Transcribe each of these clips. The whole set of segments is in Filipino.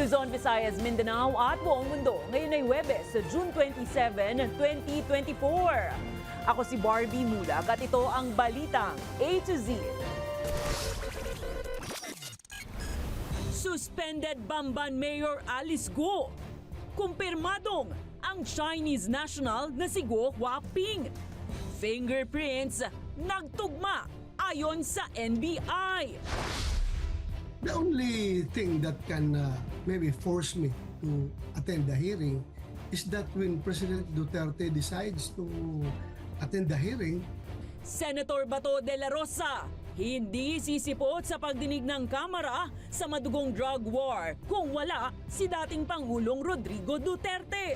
Luzon, Visayas, Mindanao at buong mundo. Ngayon ay Huwebes, June 27, 2024. Ako si Barbie Mulak at ito ang Balitang A to Z. Suspended Bamban Mayor Alice Guo. Kumpirmadong ang Chinese national na si Guo Huaping. Fingerprints nagtugma ayon sa NBI. The only thing that can maybe force me to attend the hearing is that when President Duterte decides to attend the hearing. Senator Bato de la Rosa, hindi sisipot sa pagdinig ng Kamara sa madugong drug war kung wala si dating Pangulong Rodrigo Duterte.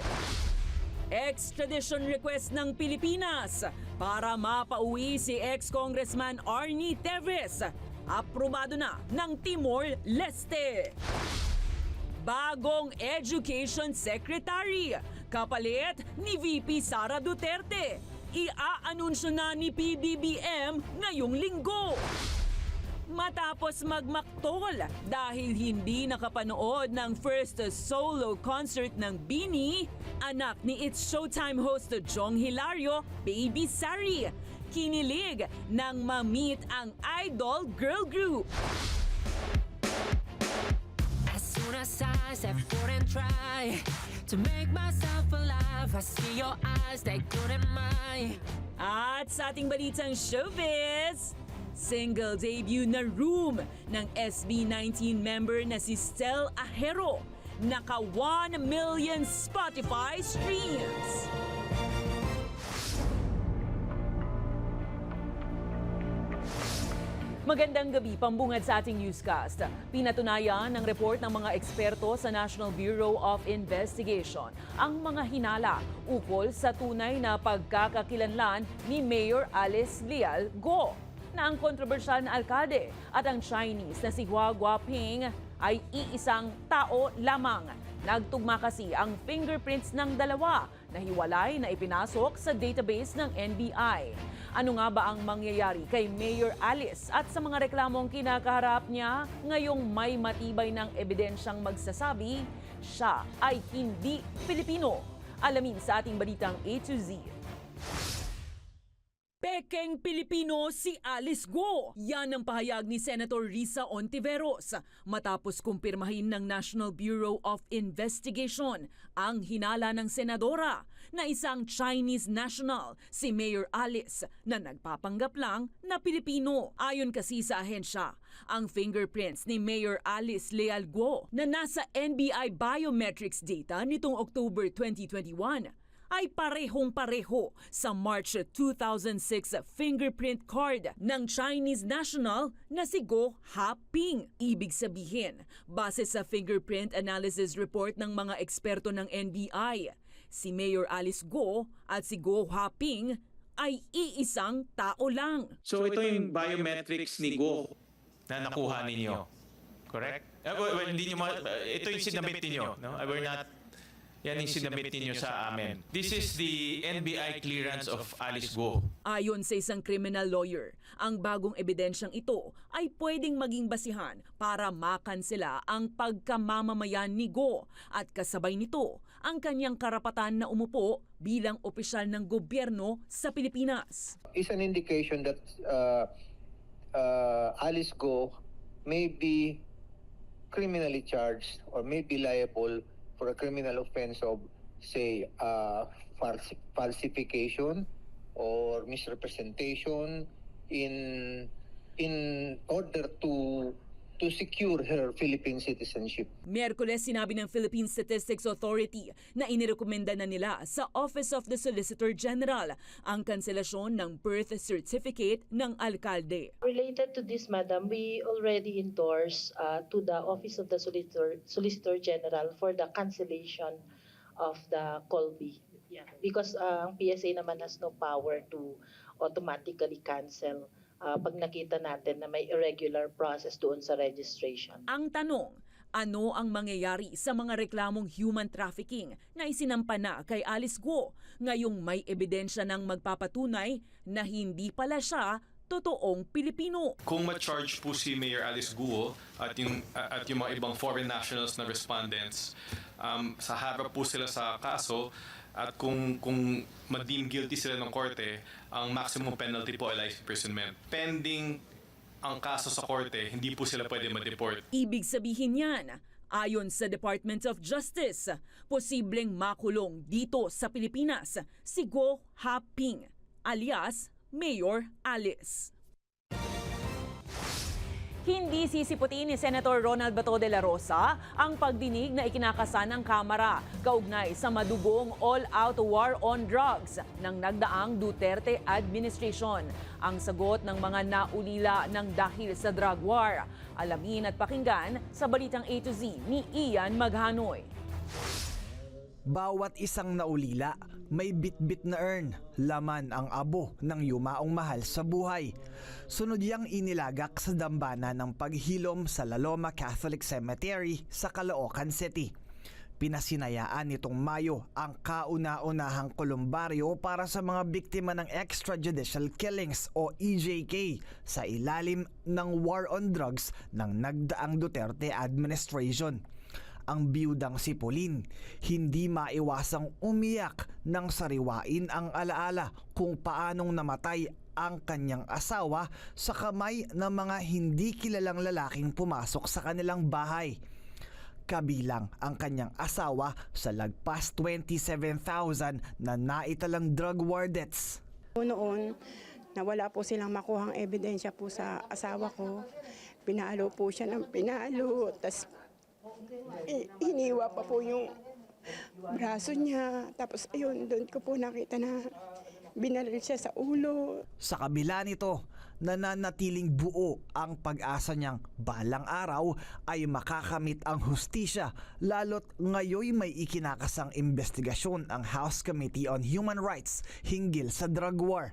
Extradition request ng Pilipinas para mapauwi si ex-congressman Arnie Teves. Aprobado na ng Timor-Leste. Bagong Education Secretary, kapalit ni VP Sara Duterte. Ia-anunsyo na ni PBBM ngayong linggo. Matapos magmaktol dahil hindi nakapanood ng first solo concert ng BINI, anak ni It's Showtime host Jong Hilario, Baby Sari, kinilig nang ma-meet ang idol girl group. As soon as I step forward and try to make myself alive, I see your eyes, they couldn't mine. At sa ating balitang showbiz, single debut na Room ng SB19 member na si Stel Ahero. Naka 1 million Spotify streams. Magandang gabi, pambungad sa ating newscast. Pinatunayan ng report ng mga eksperto sa National Bureau of Investigation ang mga hinala ukol sa tunay na pagkakakilanlan ni Mayor Alice Leal Guo na ang kontrobersyal na alkalde at ang Chinese na si Hua Guoping ay iisang tao lamang. Nagtugma kasi ang fingerprints ng dalawa na hiwalay na ipinasok sa database ng NBI. Ano nga ba ang mangyayari kay Mayor Alice at sa mga reklamong kinakaharap niya ngayong may matibay ng ebidensyang magsasabi siya ay hindi Pilipino? Alamin sa ating balitang A to Z. Pekeng Pilipino si Alice Guo. Yan ang pahayag ni Senator Risa Ontiveros matapos kumpirmahin ng National Bureau of Investigation ang hinala ng senadora na isang Chinese national si Mayor Alice na nagpapanggap lang na Pilipino. Ayon kasi sa ahensya, ang fingerprints ni Mayor Alice Leal Guo na nasa NBI biometrics data nitong October 2021 ay parehong-pareho sa March 2006 fingerprint card ng Chinese national na si Guo Huaping. Ibig sabihin, base sa fingerprint analysis report ng mga eksperto ng NBI, si Mayor Alice Guo at si Guo Huaping ay iisang tao lang. So ito yung biometrics ni Guo na nakuha ninyo, correct? Well, hindi nyo ito yung sinabit ninyo, no? We're not. Yan yung sinabit ninyo sa amin. This is the NBI clearance of Alice Guo. Ayon sa isang criminal lawyer, ang bagong ebidensyang ito ay pwedeng maging basihan para makansela ang pagkamamamayan ni Guo at kasabay nito ang kanyang karapatan na umupo bilang opisyal ng gobyerno sa Pilipinas. Is an indication that Alice Guo may be criminally charged or may be liable for a criminal offense of, say, falsification or misrepresentation in order to secure her Philippine citizenship. Miyerkules sinabi ng Philippine Statistics Authority na inirekomenda na nila sa Office of the Solicitor General ang kanselasyon ng birth certificate ng alkalde. Related to this, Madam, we already endorsed to the Office of the Solicitor General for the cancellation of the Colby. Because ang PSA naman has no power to automatically cancel pag nakita natin na may irregular process doon sa registration. Ang tanong, ano ang mangyayari sa mga reklamong human trafficking na isinampa na kay Alice Guo ngayong may ebidensya ng magpapatunay na hindi pala siya totoong Pilipino. Kung ma-charge po si Mayor Alice Guo at yung mga ibang foreign nationals na respondents, sa harap po sila sa kaso, at kung ma-deem guilty sila ng korte, ang maximum penalty po ay life imprisonment. Pending ang kaso sa korte, hindi po sila pwede ma-deport. Ibig sabihin yan, ayon sa Department of Justice, posibleng makulong dito sa Pilipinas si Guo Haping alias Mayor Alice. Hindi sisiputin ni Senator Ronald Bato de la Rosa ang pagdinig na ikinakasa ng Kamara kaugnay sa madugong all-out war on drugs ng nagdaang Duterte administration. Ang sagot ng mga naulila ng dahil sa drug war. Alamin at pakinggan sa Balitang A to Z ni Ian Maghanoy. Bawat isang naulila, may bit-bit na urn, laman ang abo ng yumaong mahal sa buhay. Sunod yang inilagak sa dambana ng paghilom sa La Loma Catholic Cemetery sa Caloocan City. Pinasinayaan nitong Mayo ang kauna-unahang kolumbaryo para sa mga biktima ng extrajudicial killings o EJK sa ilalim ng war on drugs ng nagdaang Duterte administration. Ang biyudang si Pauline, hindi maiwasang umiyak nang sariwain ang alaala kung paanong namatay ang kanyang asawa sa kamay ng mga hindi kilalang lalaking pumasok sa kanilang bahay. Kabilang ang kanyang asawa sa lagpas 27,000 na naitalang drug war deaths. Noon, nawala po silang makuhang ebidensya po sa asawa ko. Pinalo po siya ng pinalo, tas hiniwa pa po yung braso niya. Tapos ayun, doon ko po nakita na binaril siya sa ulo. Sa kabila nito, nananatiling buo ang pag-asa niyang balang araw ay makakamit ang hustisya, lalo't ngayon may ikinakasang investigasyon ang House Committee on Human Rights hinggil sa drug war.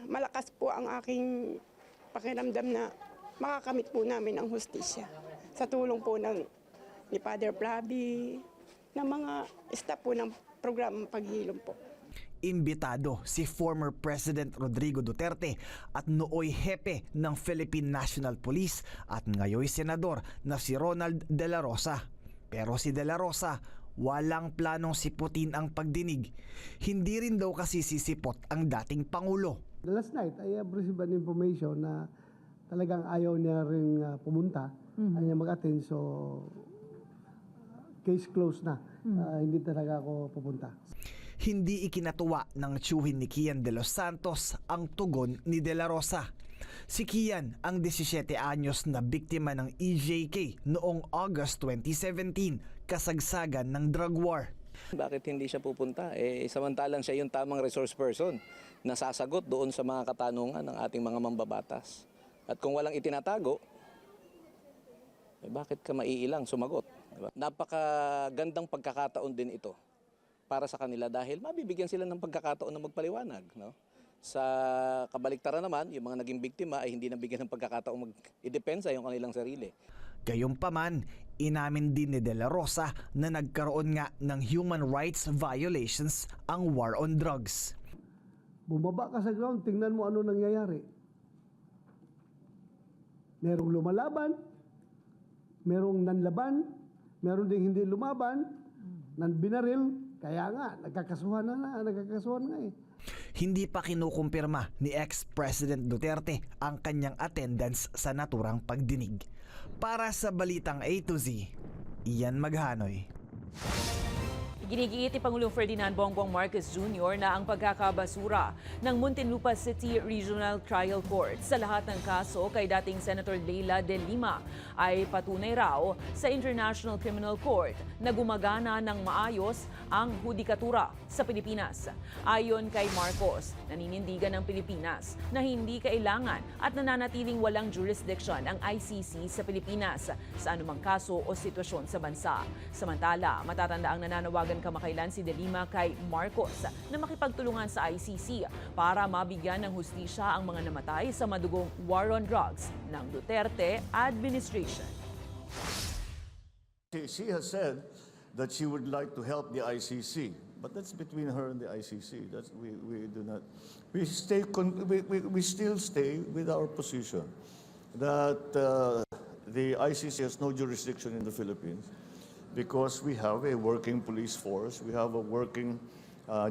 Malakas po ang aking pakiramdam na makakamit po namin ang hustisya sa tulong po ni Father Flavi, ng mga staff po ng programang paghilom po. Imbitado si former President Rodrigo Duterte at nooy hepe ng Philippine National Police at ngayoy senador na si Ronald De La Rosa. Pero si De La Rosa, walang planong siputin ang pagdinig. Hindi rin daw kasi sisipot ang dating Pangulo. Last night, I have received an information na talagang ayaw niya rin pumunta, ayaw niya mag-attend, so case closed na. Hindi talaga ako pupunta. Hindi ikinatuwa ng tiyuhin ni Kian de los Santos ang tugon ni De La Rosa. Si Kian ang 17 anyos na biktima ng EJK noong August 2017, kasagsagan ng drug war. Bakit hindi siya pupunta? Samantalang siya yung tamang resource person na sasagot doon sa mga katanungan ng ating mga mambabatas. At kung walang itinatago, bakit ka maiilang sumagot? Diba? Napakagandang pagkakataon din ito para sa kanila dahil mabibigyan sila ng pagkakataon na magpaliwanag. No? Sa kabaliktaran naman, yung mga naging biktima ay hindi nabigyan ng pagkakataon mag-idepensa yung kanilang sarili. Gayunpaman, inamin din ni De La Rosa na nagkaroon nga ng human rights violations ang war on drugs. Bumaba ka sa ground, tingnan mo ano nangyayari. Merong lumalaban, merong nanlaban, meron ding hindi lumaban, binaril, kaya nga, nagkakasuhan nga eh. Hindi pa kinukumpirma ni ex-President Duterte ang kanyang attendance sa naturang pagdinig. Para sa Balitang A to Z, Ian Maghanoy. Ginigiit ni Pangulong Ferdinand Bongbong Marcos Jr. na ang pagkakabasura ng Muntinlupa City Regional Trial Court sa lahat ng kaso kay dating Senator Leila de Lima ay patunay raw sa International Criminal Court na gumagana ng maayos ang hudikatura sa Pilipinas. Ayon kay Marcos, naninindigan ng Pilipinas na hindi kailangan at nananatiling walang jurisdiction ang ICC sa Pilipinas sa anumang kaso o sitwasyon sa bansa. Samantala, matatanda ang nananawagan kamakailan si De Lima kay Marcos na makipagtulungan sa ICC para mabigyan ng hustisya ang mga namatay sa madugong war on drugs ng Duterte administration. She has said that she would like to help the ICC. But that's between her and the ICC. We do not. We still stay with our position that the ICC has no jurisdiction in the Philippines because we have a working police force, we have a working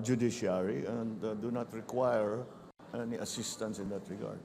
judiciary, and do not require any assistance in that regard.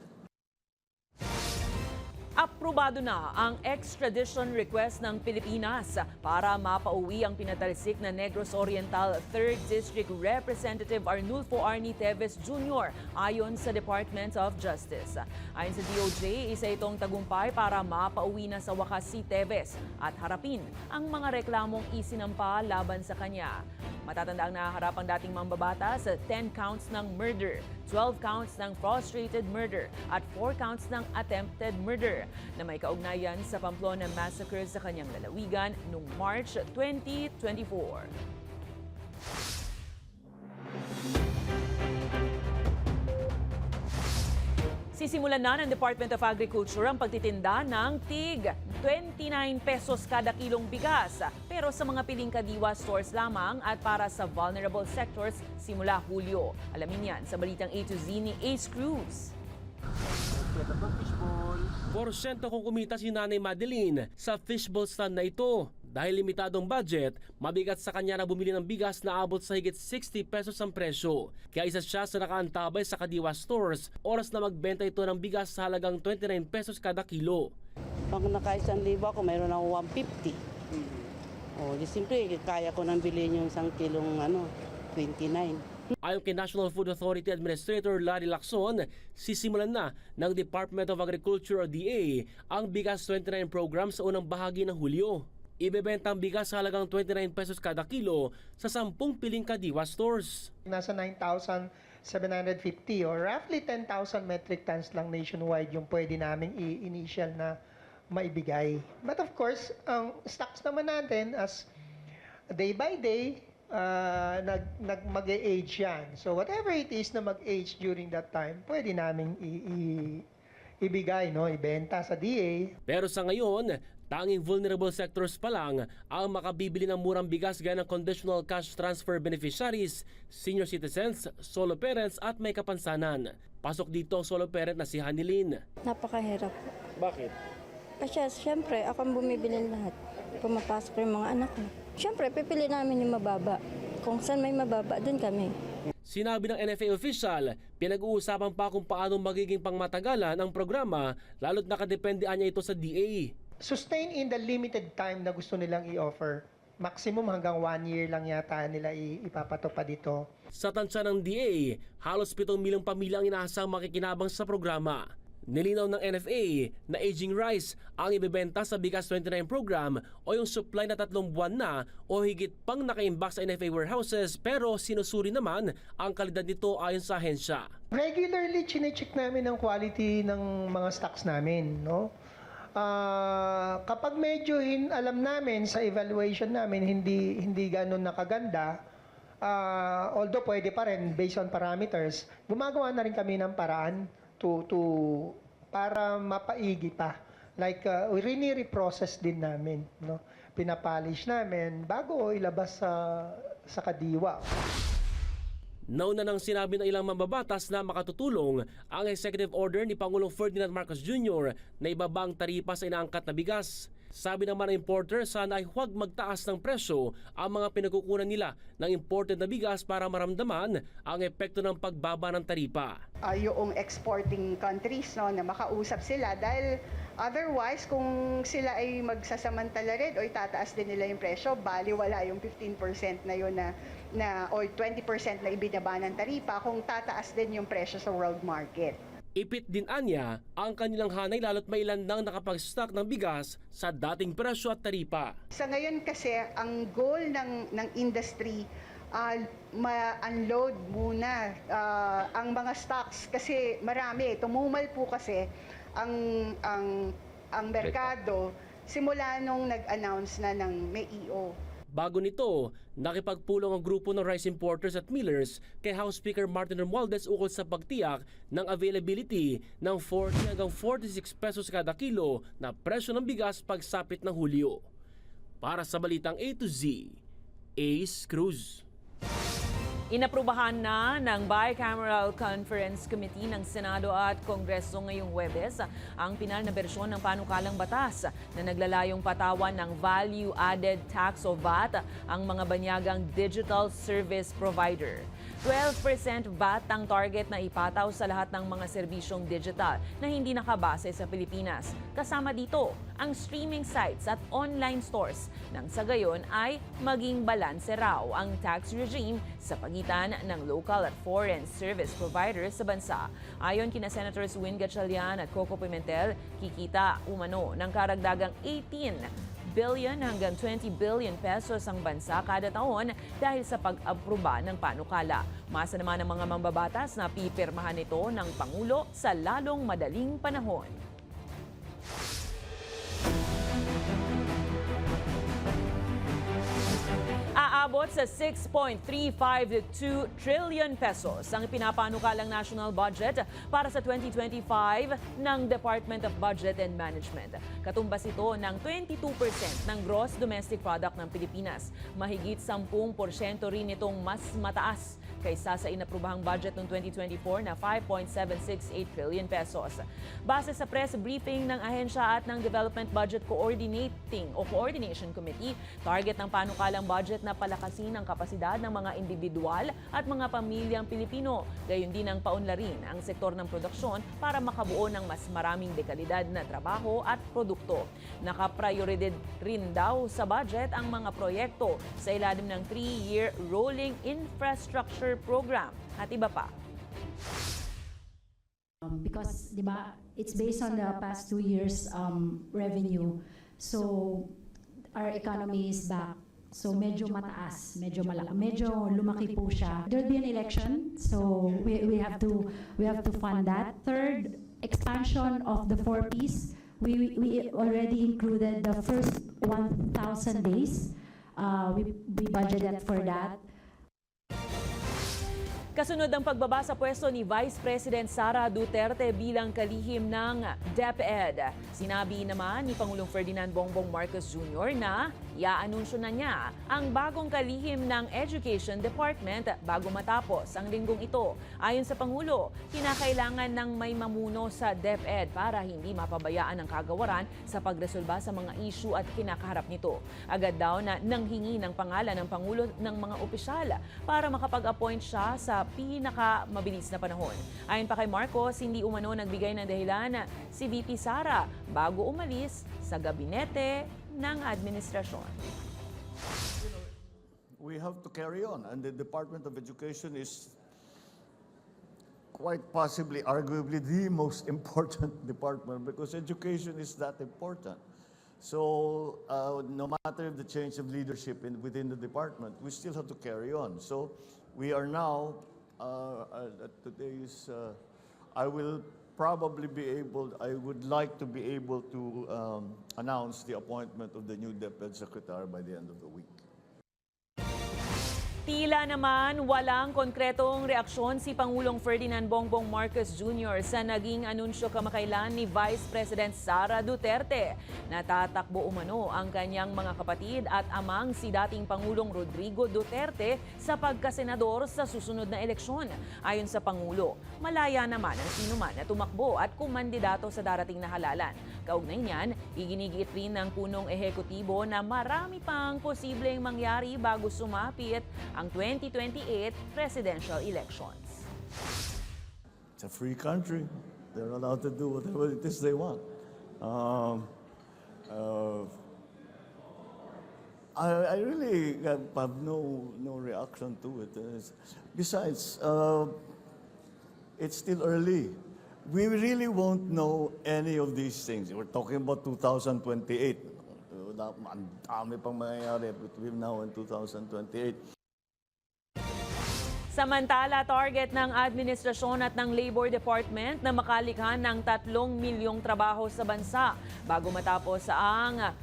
Aprobado na ang extradition request ng Pilipinas para mapauwi ang pinatalsik na Negros Oriental 3rd District Representative Arnulfo Arnie Teves Jr. ayon sa Department of Justice. Ayon sa DOJ, isa itong tagumpay para mapauwi na sa wakas si Teves at harapin ang mga reklamong isinampa laban sa kanya. Matatanda ang naharap ang dating mambabatas sa 10 counts ng murder, 12 counts ng frustrated murder at 4 counts ng attempted murder na may kaugnayan sa Pamplona Massacre sa kanyang lalawigan noong March 2024. Sisimulan na ng Department of Agriculture ang pagtitinda ng tig 29 pesos kada kilong bigas. Pero sa mga piling kadiwa stores lamang at para sa vulnerable sectors simula Hulyo. Alamin yan sa balitang A to Z ni Ace Cruz. Porsyento kung kumita si Nanay Madeline sa fishbowl stand na ito. Dahil limitadong budget, mabigat sa kanya na bumili ng bigas na abot sa higit 60 pesos ang presyo. Kaya isa siya sa nakaantabay sa Kadiwa stores, oras na magbenta ito ng bigas sa halagang 29 pesos kada kilo. Pag naka-1,000 ako, mayroon ako 150. Di simple, kaya ko nang bilhin yung 1 kilong 29. Ayon kay National Food Authority Administrator Larry Lacson, sisimulan na ng Department of Agriculture o DA ang Bigas 29 program sa unang bahagi ng Hulyo. Ibebenta ang bigas sa halagang 29 pesos kada kilo sa 10 piling Kadiwa stores. Nasa 9,750 or roughly 10,000 metric tons lang nationwide yung pwede naming i-initial na maibigay. But of course, ang stocks naman natin as day by day, mag-age yan. So whatever it is na mag-age during that time, pwede naming ibigay, ibenta sa DA. Pero sa ngayon, tanging vulnerable sectors pa lang ang makabibili ng murang bigas gaya ng conditional cash transfer beneficiaries, senior citizens, solo parents at may kapansanan. Pasok dito ang solo parent na si Hanilin. Napakahirap. Bakit? Kasi siyempre, ako ang bumibili lahat. Pumapasok yung mga anak ko. Siyempre, pipili namin yung mababa. Kung saan may mababa, dun kami. Sinabi ng NFA official, pinag-uusapan pa kung paano magiging pangmatagalan ang programa lalo't nakadependean niya ito sa DA. Sustain in the limited time na gusto nilang i-offer. Maximum hanggang 1 year lang yata nila ipapatupad dito. Sa tansya ng DA, halos 7 milyong pamilya ang inaasang makikinabang sa programa. Nilinaw ng NFA na aging rice ang ibebenta sa Bigas 29 program o yung supply na 3 buwan na o higit pang naka-imbak sa NFA warehouses pero sinusuri naman ang kalidad nito ayon sa ahensya. Regularly chinecheck namin ang quality ng mga stocks namin, kapag medyo alam namin sa evaluation namin hindi ganun nakaganda, although pwede pa rin based on parameters, gumagawa na rin kami ng paraan para mapaigi pa. Like, reprocess din namin. Pinapolish namin bago ilabas sa Kadiwa. Nauna nang sinabi ng ilang mambabatas na makatutulong ang executive order ni Pangulong Ferdinand Marcos Jr. na ibaba ang taripa sa inaangkat na bigas. Sabi naman ng importer, sana ay huwag magtaas ng presyo ang mga pinagkukunan nila ng imported na bigas para maramdaman ang epekto ng pagbaba ng taripa. Yung exporting countries na makausap sila dahil otherwise kung sila ay magsasamantala rin o itataas din nila yung presyo, baliwala yung 15% na yun na or 20% na ibinaba ng taripa kung tataas din yung presyo sa world market. Ipit din anya ang kanilang hanay lalo't may ilan nang nakapag-stock ng bigas sa dating presyo at taripa. Sa ngayon kasi, ang goal ng industry, ma-unload muna ang mga stocks kasi marami. Tumumal po kasi ang merkado simula nung nag-announce na ng may EO. Bago nito, nakipagpulong ang grupo ng rice importers at millers kay House Speaker Martin Romualdez ukol sa pagtiyak ng availability ng 40 hanggang 46 pesos kada kilo na presyo ng bigas pagsapit ng Hulyo. Para sa Balitang A to Z, Ace Cruz. Inaprubahan na ng Bicameral Conference Committee ng Senado at Kongreso ngayong Huwebes ang pinal na bersyon ng panukalang batas na naglalayong patawan ng Value-Added Tax o VAT ang mga banyagang digital service provider. 12% VAT ang target na ipataw sa lahat ng mga serbisyong digital na hindi nakabase sa Pilipinas. Kasama dito ang streaming sites at online stores nang sa gayon ay maging balanse raw ang tax regime sa pagitan ng local at foreign service providers sa bansa. Ayon kina Senators Win Gatchalian at Coco Pimentel, kikita umano ng karagdagang 18 billion hanggang 20 billion pesos ang bansa kada taon dahil sa pag-aproba ng panukala. Masa naman ang mga mambabatas na pipirmahan ito ng Pangulo sa lalong madaling panahon. Aabot sa 6.352 trillion pesos ang pinapanukalang national budget para sa 2025 ng Department of Budget and Management. Katumbas ito ng 22% ng gross domestic product ng Pilipinas. Mahigit 10% rin itong mas mataas kaysa sa inaprubahang budget noong 2024 na 5.768 trillion pesos. Base sa press briefing ng ahensya at ng Development Budget Coordination Committee, target ng panukalang budget na palakasin ang kapasidad ng mga individual at mga pamilyang Pilipino. Gayon din ang paunlarin ang sektor ng produksyon para makabuo ng mas maraming dekalidad na trabaho at produkto. Nakaprioridad rin daw sa budget ang mga proyekto sa ilalim ng 3-year Rolling Infrastructure Program at iba pa. Because, di ba, it's based on the past 2 years revenue. So, our economy is back. So, medyo mataas, medyo lumaki po siya. There'll be an election, so we have to fund that. Third, expansion of the 4 Ps. We already included the first 1,000 days. We budgeted for that. Kasunod ang pagbaba sa pwesto ni Vice President Sara Duterte bilang kalihim ng DepEd. Sinabi naman ni Pangulong Ferdinand Bongbong Marcos Jr. na i-aanunsyo na niya ang bagong kalihim ng Education Department bago matapos ang linggong ito. Ayon sa Pangulo, kinakailangan ng may mamuno sa DepEd para hindi mapabayaan ang kagawaran sa pagresolba sa mga issue at kinakaharap nito. Agad daw na nanghingi ng pangalan ng Pangulo ng mga opisyal para makapag-appoint siya sa pinakamabilis na panahon. Ayon pa kay Marcos, hindi umano nagbigay ng dahilan si VP Sara bago umalis sa gabinete ng administrasyon. We have to carry on, and the Department of Education is quite possibly, arguably, the most important department because education is that important. So no matter the change of leadership within the department, we still have to carry on. So we are now, at today's, I would like to be able to announce the appointment of the new DepEd Secretary by the end of the week. Tila naman walang konkretong reaksyon si Pangulong Ferdinand Bongbong Marcos Jr. sa naging anunsyo kamakailan ni Vice President Sara Duterte. Natatakbo umano ang kanyang mga kapatid at amang si dating Pangulong Rodrigo Duterte sa pagkasenador sa susunod na eleksyon. Ayon sa Pangulo, malaya naman ang sinuman na tumakbo at kumandidato sa darating na halalan. Kaugnay niyan, iginigiit rin ng punong ehekutibo na marami pang posibleng mangyari bago sumapit ang 2028 presidential elections. It's a free country. They're allowed to do whatever it is they want. I really have no reaction to it. Besides, it's still early. We really won't know any of these things. We're talking about 2028. Ang dami pang mangyayari between now and 2028. Samantala, target ng administrasyon at ng Labor Department na makalikha ng 3 milyong trabaho sa bansa bago matapos ang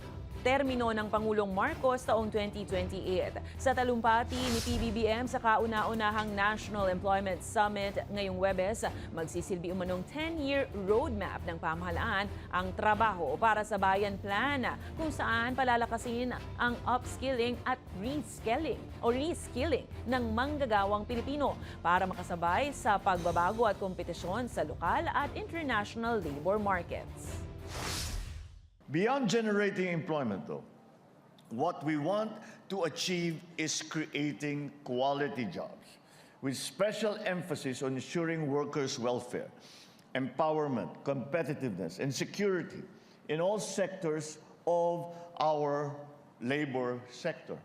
termino ng Pangulong Marcos taong 2028. Sa talumpati ni PBBM sa kauna-unahang National Employment Summit ngayong Webes, magsisilbi umanong 10-year roadmap ng pamahalaan ang trabaho para sa bayan plan, kung saan palalakasin ang upskilling at reskilling ng manggagawang Pilipino para makasabay sa pagbabago at kompetisyon sa lokal at international labor markets. Beyond generating employment, though, what we want to achieve is creating quality jobs with special emphasis on ensuring workers' welfare, empowerment, competitiveness, and security in all sectors of our labor sector.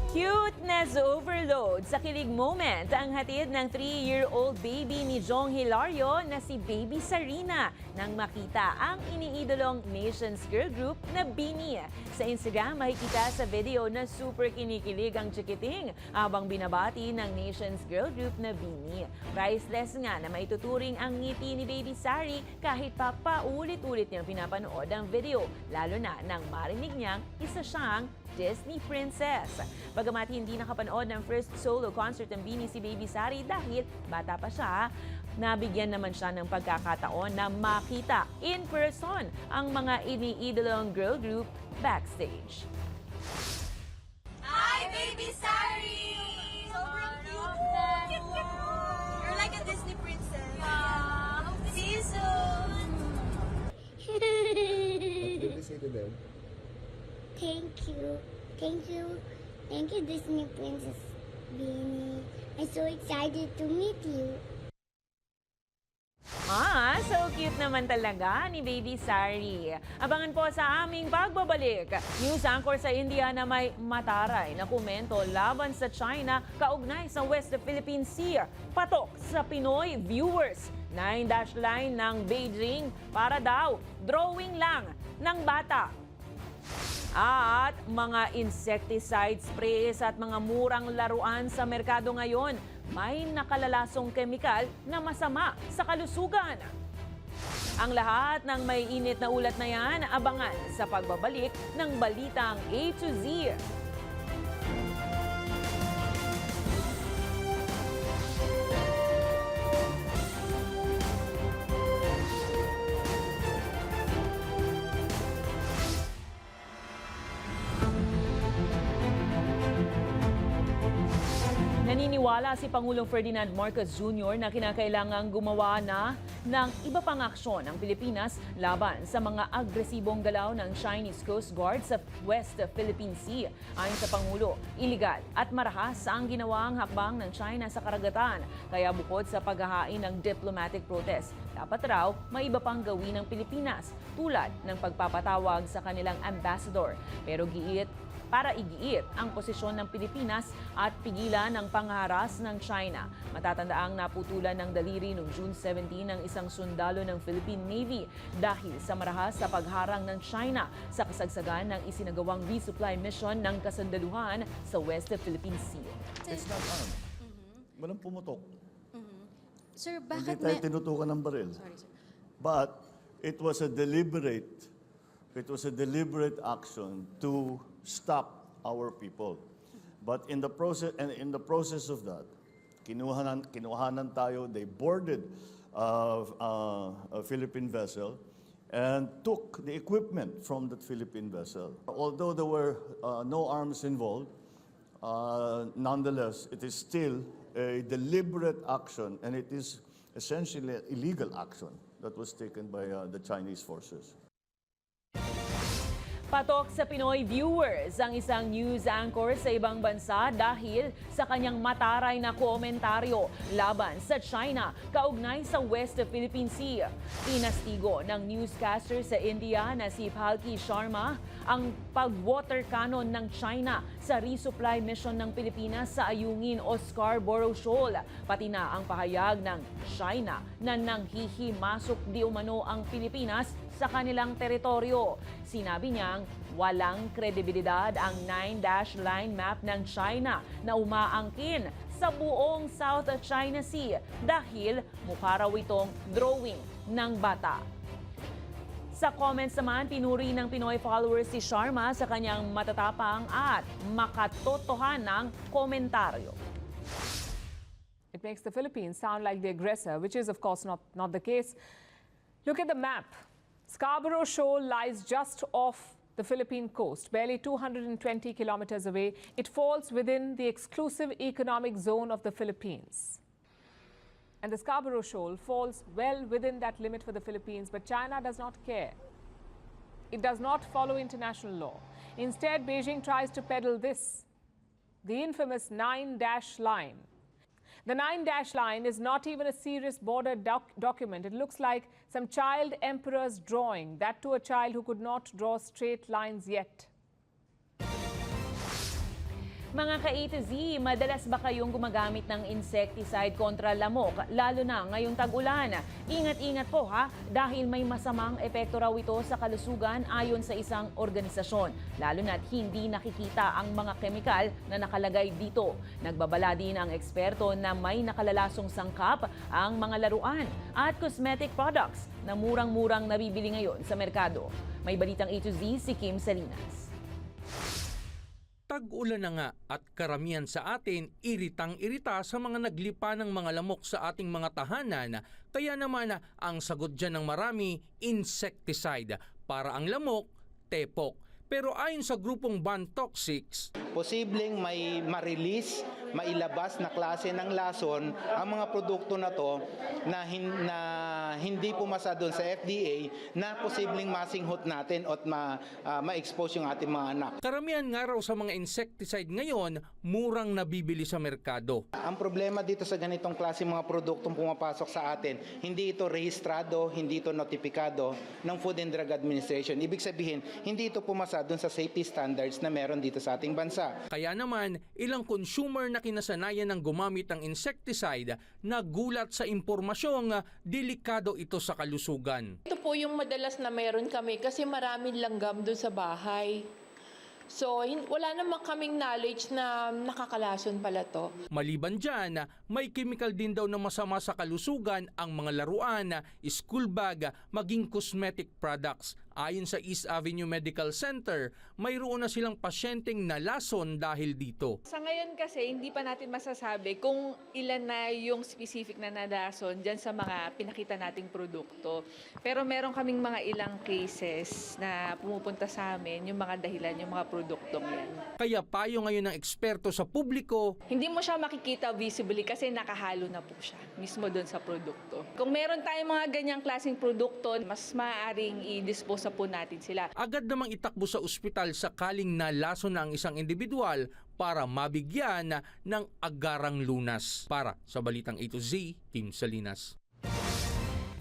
Cuteness overload sa kilig moment ang hatid ng 3-year-old baby ni Jong Hilario na si Baby Sarina nang makita ang iniidolong Nations Girl Group na BINI. Sa Instagram, makikita sa video na super kinikilig ang chikiting habang binabati ng Nations Girl Group na BINI. Priceless nga na maituturing ang ngiti ni Baby Sari kahit pa paulit-ulit niyang pinapanood ang video, lalo na nang marinig niyang isa siyang Disney princess. Bagamat hindi nakapanood ng first solo concert ng BINI si Baby Sari dahil bata pa siya, nabigyan naman siya ng pagkakataon na makita in person ang mga iniidolong girl group backstage. Hi, Baby Sari! Sobrang cute! You're like a Disney princess. Yeah. See you soon! What did you say to them? Thank you. Thank you. Thank you, Disney Princess Beanie. I'm so excited to meet you. So cute naman talaga ni Baby Sari. Abangan po sa aming pagbabalik. News anchor sa India na may mataray na komento laban sa China kaugnay sa West Philippine Sea. Patok sa Pinoy viewers. 9-dash line ng Beijing para daw drawing lang ng bata. At mga insecticide sprays at mga murang laruan sa merkado ngayon, may nakalalasong kemikal na masama sa kalusugan. Ang lahat ng may init na ulat na yan, abangan sa pagbabalik ng Balitang A to Z. Naniniwala si Pangulong Ferdinand Marcos Jr. na kinakailangang gumawa na ng iba pang aksyon ang Pilipinas laban sa mga agresibong galaw ng Chinese Coast Guard sa West Philippine Sea. Ayon sa Pangulo, iligal at marahas ang ginawang hakbang ng China sa karagatan. Kaya bukod sa paghahain ng diplomatic protest, dapat raw may iba pang gawin ng Pilipinas tulad ng pagpapatawag sa kanilang ambassador. Pero para igiit ang posisyon ng Pilipinas at pigilan ang pangharas ng China. Matatandaang naputulan ng daliri noong June 17 ng isang sundalo ng Philippine Navy dahil sa marahas sa pagharang ng China sa kasagsagan ng isinagawang resupply mission ng kasundaluhan sa West Philippine Sea. It's not armed. Walang pumutok. Sir, Hindi bakit tayo tinutukan ng baril. But it was a deliberate action to stop our people. But in the process of that, kinuhanan tayo. They boarded a Philippine vessel and took the equipment from that Philippine vessel. Although there were no arms involved, nonetheless, it is still a deliberate action, and it is essentially an illegal action that was taken by the Chinese forces. Patok sa Pinoy viewers ang isang news anchor sa ibang bansa dahil sa kanyang mataray na komentaryo laban sa China kaugnay sa West Philippine Sea. Inastigo ng newscaster sa India na si Palki Sharma ang pag-water cannon ng China sa resupply mission ng Pilipinas sa Ayungin o Scarborough Shoal, pati na ang pahayag ng China na nanghihimasok di umano ang Pilipinas sa kanilang teritoryo. Sinabi niyang walang kredibilidad ang 9-dash line map ng China na umaangkin sa buong South China Sea dahil mukha raw itong drawing ng bata. Sa comments naman, pinuri ng Pinoy followers si Sharma sa kanyang matatapang at makatotohanang komentaryo. It makes the Philippines sound like the aggressor, which is of course not the case. Look at the map. Scarborough Shoal lies just off the Philippine coast, barely 220 kilometers away. It falls within the exclusive economic zone of the Philippines. And the Scarborough Shoal falls well within that limit for the Philippines, but China does not care. It does not follow international law. Instead, Beijing tries to peddle this, the infamous 9-dash line. The 9-dash line is not even a serious border document. It looks like some child emperor's drawing, that to a child who could not draw straight lines yet. Mga ka-A to Z, madalas ba kayong gumagamit ng insecticide kontra lamok, lalo na ngayong tag-ulan? Ingat-ingat po ha, dahil may masamang epekto raw ito sa kalusugan ayon sa isang organisasyon, lalo na't hindi nakikita ang mga kemikal na nakalagay dito. Nagbabala din ang eksperto na may nakalalasong sangkap ang mga laruan at cosmetic products na murang-murang nabibili ngayon sa merkado. May balitang A to Z si Kim Salinas. Tag-ulan na nga at karamihan sa atin iritang-irita sa mga naglipa ng mga lamok sa ating mga tahanan. Kaya naman ang sagot dyan ng marami, insecticide. Para ang lamok, tepok. Pero ayon sa grupong Ban Toxics, posibleng may ma-release, mailabas na klase ng lason ang mga produkto na to na hindi pumasa doon sa FDA na posibleng masinghot natin at ma-expose yung ating mga anak. Karamihan nga raw sa mga insecticide ngayon, murang nabibili sa merkado. Ang problema dito sa ganitong klase mga produktong pumapasok sa atin, hindi ito rehistrado, hindi ito notifikado ng Food and Drug Administration. Ibig sabihin, hindi ito pumasa doon sa safety standards na meron dito sa ating bansa. Kaya naman, ilang consumer na kinasanayan ng gumamit ng insecticide nagulat sa impormasyong delikado ito sa kalusugan. Ito po yung madalas na meron kami kasi maraming langgam doon sa bahay. So, wala naman kaming knowledge na nakakalason pala to. Maliban dyan, may chemical din daw na masama sa kalusugan ang mga laruan, school bag, maging cosmetic products. Ayon sa East Avenue Medical Center, mayroon na silang pasyenteng nalason dahil dito. Sa ngayon kasi, hindi pa natin masasabi kung ilan na yung specific na nalason dyan sa mga pinakita nating produkto. Pero meron kaming mga ilang cases na pumupunta sa amin, yung mga dahilan, yung mga produktong yan. Kaya payo ngayon ng eksperto sa publiko, hindi mo siya makikita visibly kasi nakahalo na po siya mismo doon sa produkto. Kung meron tayong mga ganyang klaseng produkto, mas maaaring i-dispose po natin sila. Agad namang itakbo sa ospital sakaling nalason na ang isang individual para mabigyan ng agarang lunas. Para sa Balitang A to Z, Kim Salinas.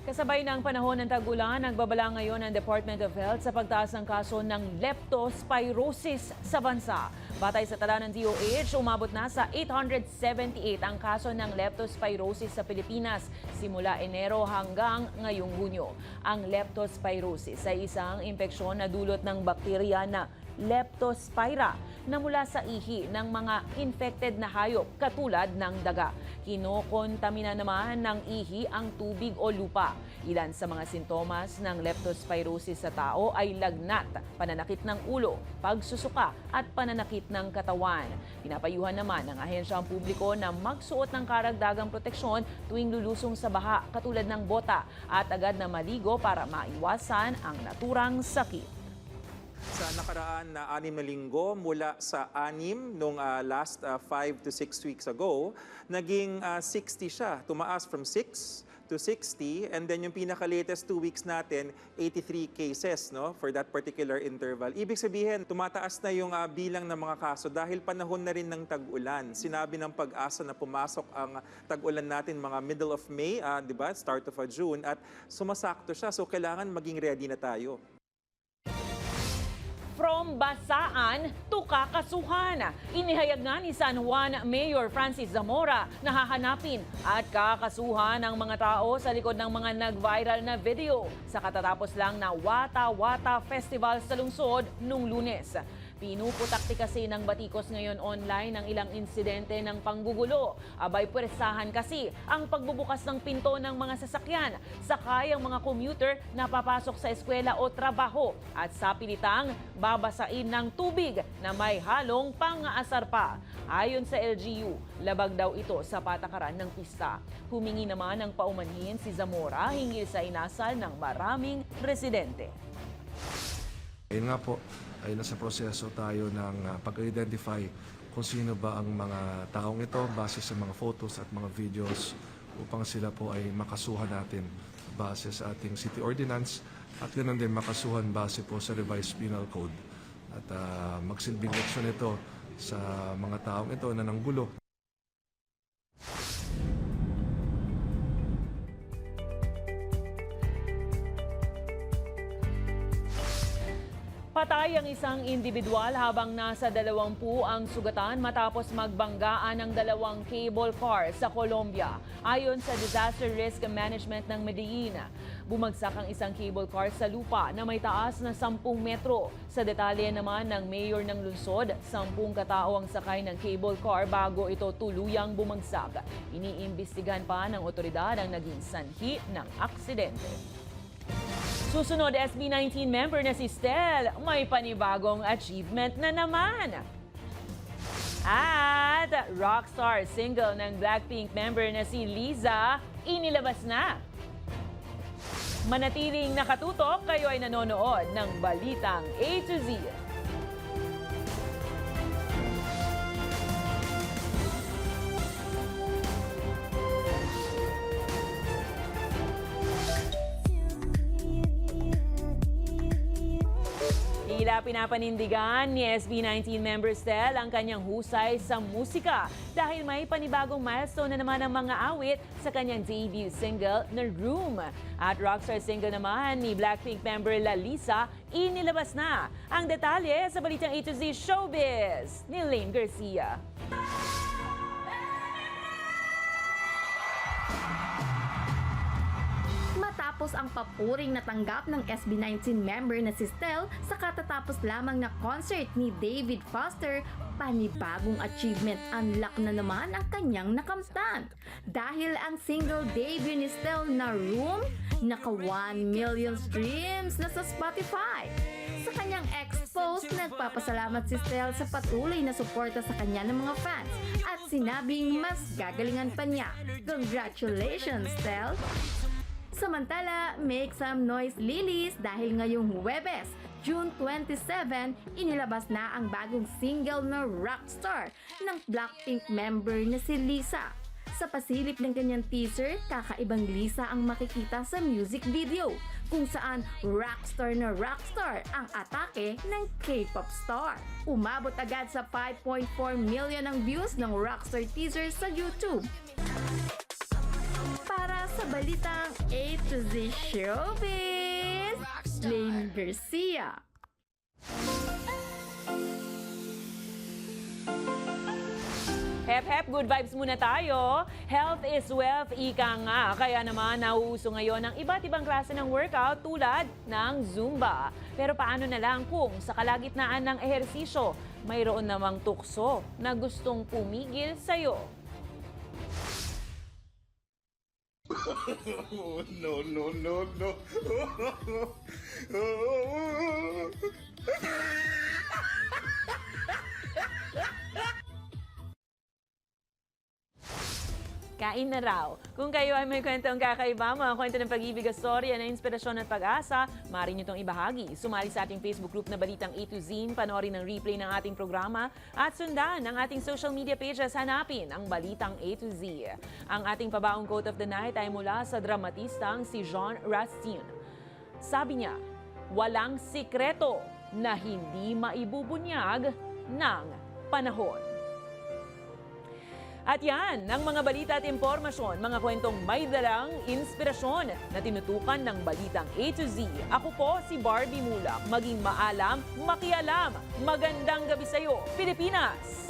Kasabay ng panahon ng tag-ulan, nagbabala ngayon ang Department of Health sa pagtaas ng kaso ng leptospirosis sa bansa. Batay sa tala ng DOH, umabot na sa 878 ang kaso ng leptospirosis sa Pilipinas simula Enero hanggang ngayong Hunyo. Ang leptospirosis ay isang impeksyon na dulot ng bakterya na Leptospira na mula sa ihi ng mga infected na hayop katulad ng daga. Kinokontamina naman ng ihi ang tubig o lupa. Ilan sa mga sintomas ng leptospirosis sa tao ay lagnat, pananakit ng ulo, pagsusuka at pananakit ng katawan. Pinapayuhan naman ng ahensyang publiko na magsuot ng karagdagang proteksyon tuwing lulusong sa baha katulad ng bota at agad na maligo para maiwasan ang naturang sakit. Sa nakaraan na 6 na linggo mula sa 6 nung last 5 to 6 weeks ago, naging 60 siya. Tumaas from 6 to 60 and then yung pinaka-latest 2 weeks natin, 83 cases no, for that particular interval. Ibig sabihin, tumataas na yung bilang ng mga kaso dahil panahon na rin ng tag-ulan. Sinabi ng Pag-asa na pumasok ang tag-ulan natin mga middle of May, di ba? Start of June at sumasakto siya. So kailangan maging ready na tayo. From basaan to kakasuhan. Inihayag nga ni San Juan Mayor Francis Zamora na hahanapin at kakasuhan ang mga tao sa likod ng mga nag-viral na video sa katatapos lang na Wata Wata Festival sa lungsod nung Lunes. Pinuputakti kasi ng batikos ngayon online ang ilang insidente ng panggugulo. Abay pweresahan kasi ang pagbubukas ng pinto ng mga sasakyan, sakay ang mga commuter na papasok sa eskwela o trabaho at sa pilitang babasain ng tubig na may halong pang-aasar pa. Ayon sa LGU, labag daw ito sa patakaran ng pista. Humingi naman ng paumanhin si Zamora hinggil sa inasal ng maraming residente. Ayun nga po, ay nasa proseso tayo ng pag-identify kung sino ba ang mga taong ito base sa mga photos at mga videos upang sila po ay makasuhan natin base sa ating city ordinance at ganoon din makasuhan base po sa revised penal code. At magsilbing leksyon ito sa mga taong ito na nanggulo. Patay ang isang individual habang nasa 20 ang sugatan matapos magbanggaan ng 2 cable car sa Colombia. Ayon sa Disaster Risk Management ng Medellin, bumagsak ang isang cable car sa lupa na may taas na 10 metro. Sa detalye naman ng mayor ng lungsod, 10 katao ang sakay ng cable car bago ito tuluyang bumagsak. Iniimbestigahan pa ng otoridad ang naging sanhi ng aksidente. Susunod, SB19 member na si Stel, may panibagong achievement na naman. At rockstar single ng Blackpink member na si Lisa, inilabas na. Manatiling nakatutok, kayo ay nanonood ng Balitang A to Z. Tila pinapanindigan ni SB19 member Stel ang kanyang husay sa musika dahil may panibagong milestone na naman ang mga awit sa kanyang debut single na Room. At rockstar single naman ni Blackpink member Lalisa, inilabas na. Ang detalye sa Balitang A to Z Showbiz ni Lane Garcia. Matapos ang papuring natanggap ng SB19 member na si Stel sa katatapos lamang na concert ni David Foster, panibagong achievement unlock na naman ang kanyang nakamtan. Dahil ang single debut ni Stel na Room, naka 1 million streams na sa Spotify. Sa kanyang ex-post, nagpapasalamat si Stel sa patuloy na suporta sa kanya ng mga fans at sinabing mas gagalingan pa niya. Congratulations, Stel! Samantala, make some noise Lilies dahil ngayong Huwebes, June 27, inilabas na ang bagong single na Rockstar ng Blackpink member na si Lisa. Sa pasilip ng kanyang teaser, kakaibang Lisa ang makikita sa music video, kung saan rockstar na rockstar ang atake ng K-pop star. Umabot agad sa 5.4 million ang views ng Rockstar teaser sa YouTube. Para sa Balitang A to Z Showbiz, Lane Garcia. Hep hep, good vibes muna tayo. Health is wealth, ika nga. Kaya naman nauuso ngayon ang iba't ibang klase ng workout tulad ng Zumba. Pero paano na lang kung sa kalagitnaan ng ehersisyo, mayroon namang tukso na gustong pumigil sa'yo? No, no, no, no. Kain na raw. Kung kayo ay may kwentong kakaiba, mga kwento ng pag-ibig, storya na inspirasyon at pag-asa, maaari nyo itong ibahagi. Sumali sa ating Facebook group na Balitang A to Z, panoorin ang replay ng ating programa at sundan ang ating social media pages, hanapin ang Balitang A to Z. Ang ating pabaong quote of the night ay mula sa dramatistang si Jean Rastin. Sabi niya, walang sikreto na hindi maibubunyag ng panahon. At yan, ang mga balita at impormasyon, mga kwentong may dalang inspirasyon na tinutukan ng Balitang A to Z. Ako po si Barbie Mulak. Maging maalam, makialam. Magandang gabi sa'yo, Pilipinas!